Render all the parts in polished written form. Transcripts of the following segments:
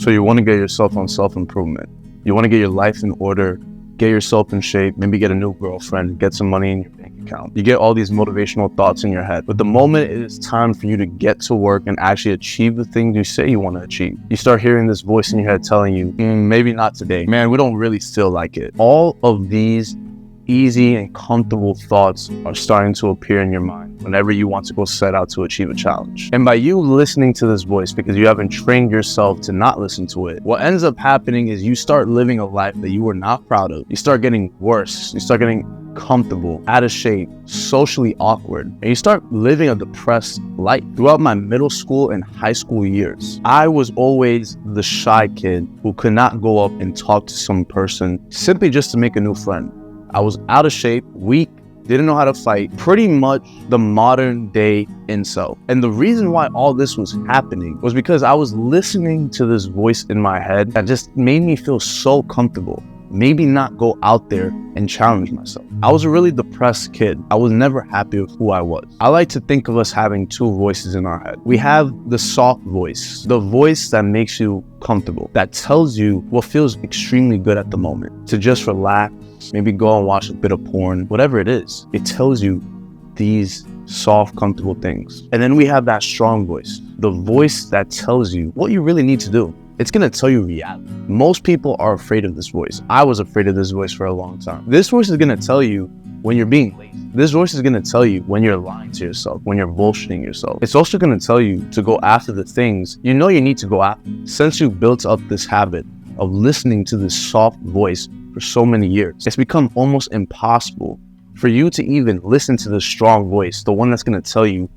So you want to get yourself on self-improvement. You want to get your life in order, get yourself in shape, maybe get a new girlfriend, get some money in your bank account. You get all these motivational thoughts in your head. But the moment it is time for you to get to work and actually achieve the things you say you want to achieve, you start hearing this voice in your head telling you, maybe not today. Man, we don't really still like it. All of these easy and comfortable thoughts are starting to appear in your mind whenever you want to go set out to achieve a challenge. And by you listening to this voice, because you haven't trained yourself to not listen to it, what ends up happening is you start living a life that you are not proud of. You start getting worse. You start getting comfortable, out of shape, socially awkward, and you start living a depressed life. Throughout my middle school and high school years, I was always the shy kid who could not go up and talk to some person simply just to make a new friend. I was out of shape, weak, didn't know how to fight, pretty much the modern day incel. And the reason why all this was happening was because I was listening to this voice in my head that just made me feel so comfortable. Maybe not go out there and challenge myself. I was a really depressed kid. I was never happy with who I was. I like to think of us having two voices in our head. We have the soft voice, the voice that makes you comfortable, that tells you what feels extremely good at the moment, to just relax, maybe go and watch a bit of porn, whatever it is. It tells you these soft, comfortable things. And then we have that strong voice, the voice that tells you what you really need to do. It's gonna tell you reality. Most people are afraid of this voice. I was afraid of this voice for a long time. This voice is gonna tell you when you're being lazy. This voice is gonna tell you when you're lying to yourself, when you're bullshitting yourself. It's also gonna tell you to go after the things you know you need to go after. Since you built up this habit of listening to this soft voice for so many years, it's become almost impossible for you to even listen to the strong voice, the one that's gonna tell you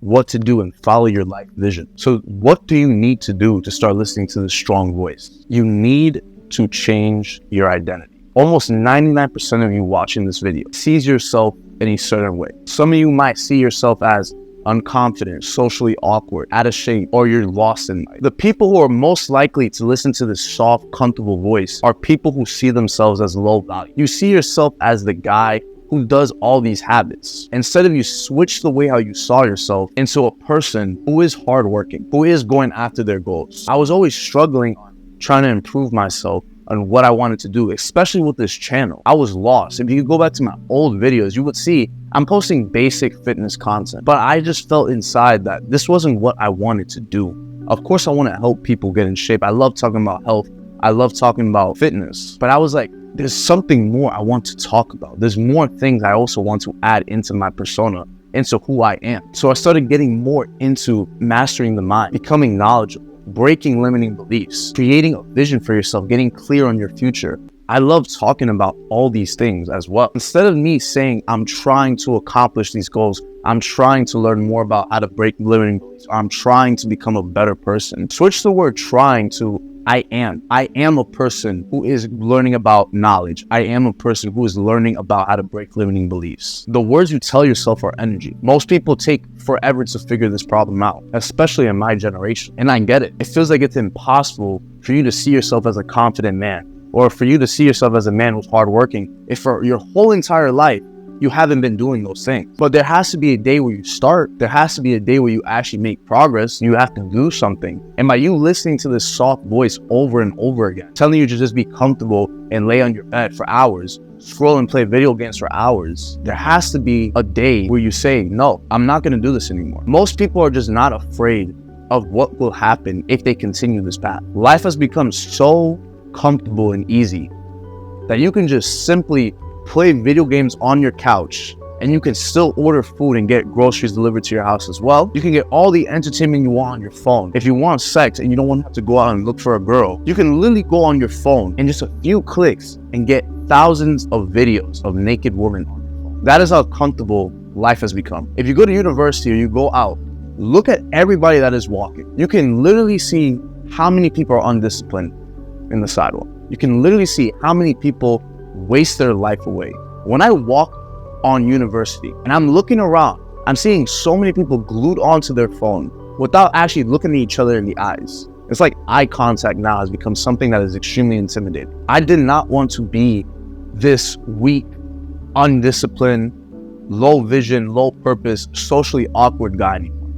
what to do and follow your life vision. So what do you need to do to start listening to this strong voice? You need to change your identity. Almost 99% of you watching this video sees yourself in a certain way. Some of you might see yourself as unconfident, socially awkward, out of shape, or you're lost in life. The people who are most likely to listen to this soft, comfortable voice are people who see themselves as low value. You see yourself as the guy who does all these habits. Instead of you switch the way how you saw yourself into a person who is hardworking, who is going after their goals. I was always struggling on trying to improve myself on what I wanted to do, especially with this channel. I was lost. If you could go back to my old videos, you would see I'm posting basic fitness content, but I just felt inside that this wasn't what I wanted to do. Of course, I want to help people get in shape. I love talking about health. I love talking about fitness, but I was like, there's something more I want to talk about. There's more things I also want to add into my persona, into who I am. So I started getting more into mastering the mind, becoming knowledgeable, breaking limiting beliefs, creating a vision for yourself, getting clear on your future. I love talking about all these things as well. Instead of me saying I'm trying to accomplish these goals, I'm trying to learn more about how to break limiting beliefs, I'm trying to become a better person. Switch the word trying to I am a person who is learning about knowledge. I am a person who is learning about how to break limiting beliefs. The words you tell yourself are energy. Most people take forever to figure this problem out, especially in my generation. And I get it. It feels like it's impossible for you to see yourself as a confident man, or for you to see yourself as a man who's hardworking, if for your whole entire life, you haven't been doing those things. But there has to be a day where you start. There has to be a day where you actually make progress. You have to do something. And by you listening to this soft voice over and over again, telling you to just be comfortable and lay on your bed for hours, scroll and play video games for hours, there has to be a day where you say, no, I'm not gonna do this anymore. Most people are just not afraid of what will happen if they continue this path. Life has become so comfortable and easy that you can just simply play video games on your couch, and you can still order food and get groceries delivered to your house as well. You can get all the entertainment you want on your phone. If you want sex and you don't want to have to go out and look for a girl, you can literally go on your phone in just a few clicks and get thousands of videos of naked women on your phone. That is how comfortable life has become. If you go to university or you go out, look at everybody that is walking. You can literally see how many people are undisciplined in the sidewalk. You can literally see how many people waste their life away. When I walk on university and I'm looking around, I'm seeing so many people glued onto their phone without actually looking at each other in the eyes. It's like eye contact now has become something that is extremely intimidating. I did not want to be this weak, undisciplined, low vision, low purpose, socially awkward guy anymore.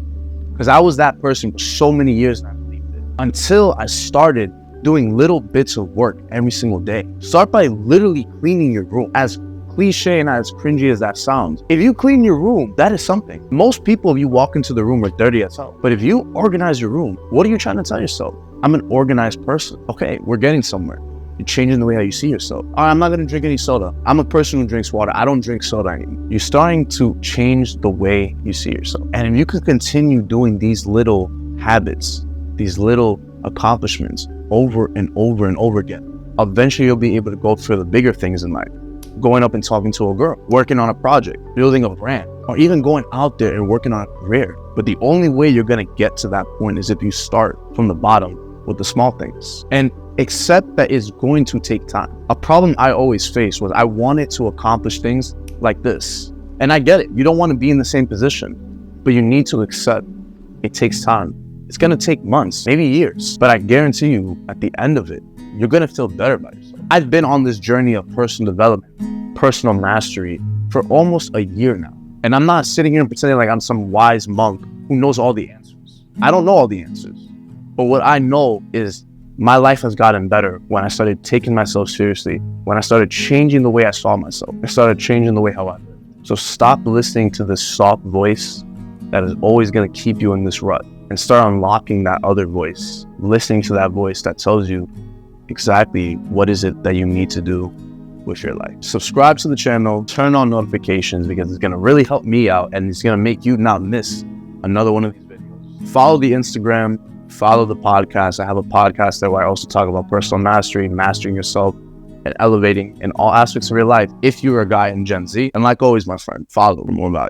Because I was that person for so many years and I believed it. until I started doing little bits of work every single day. Start by literally cleaning your room. As cliche and as cringy as that sounds, if you clean your room, that is something. Most people, if you walk into the room, are dirty as hell. But if you organize your room, what are you trying to tell yourself? I'm an organized person. Okay, we're getting somewhere. You're changing the way how you see yourself. All right, I'm not gonna drink any soda. I'm a person who drinks water. I don't drink soda anymore. You're starting to change the way you see yourself. And if you can continue doing these little habits, these little accomplishments over and over and over again, eventually you'll be able to go for the bigger things in life. Going up and talking to a girl, working on a project, building a brand, or even going out there and working on a career. But the only way you're gonna get to that point is if you start from the bottom with the small things. And accept that it's going to take time. A problem I always faced was I wanted to accomplish things like this. And I get it, you don't wanna be in the same position, but you need to accept it takes time. It's gonna take months, maybe years, but I guarantee you at the end of it, you're gonna feel better about yourself. I've been on this journey of personal development, personal mastery for almost a year now. And I'm not sitting here and pretending like I'm some wise monk who knows all the answers. I don't know all the answers. But what I know is my life has gotten better when I started taking myself seriously, when I started changing the way I saw myself. I started changing the way how I live. So stop listening to this soft voice that is always gonna keep you in this rut, and start unlocking that other voice, listening to that voice that tells you exactly what is it that you need to do with your life. Subscribe to the channel, turn on notifications, because it's gonna really help me out and it's gonna make you not miss another one of these videos. Follow the Instagram, follow the podcast. I have a podcast there where I also talk about personal mastery, mastering yourself, and elevating in all aspects of your life if you're a guy in Gen Z. And like always, my friend, follow for more value.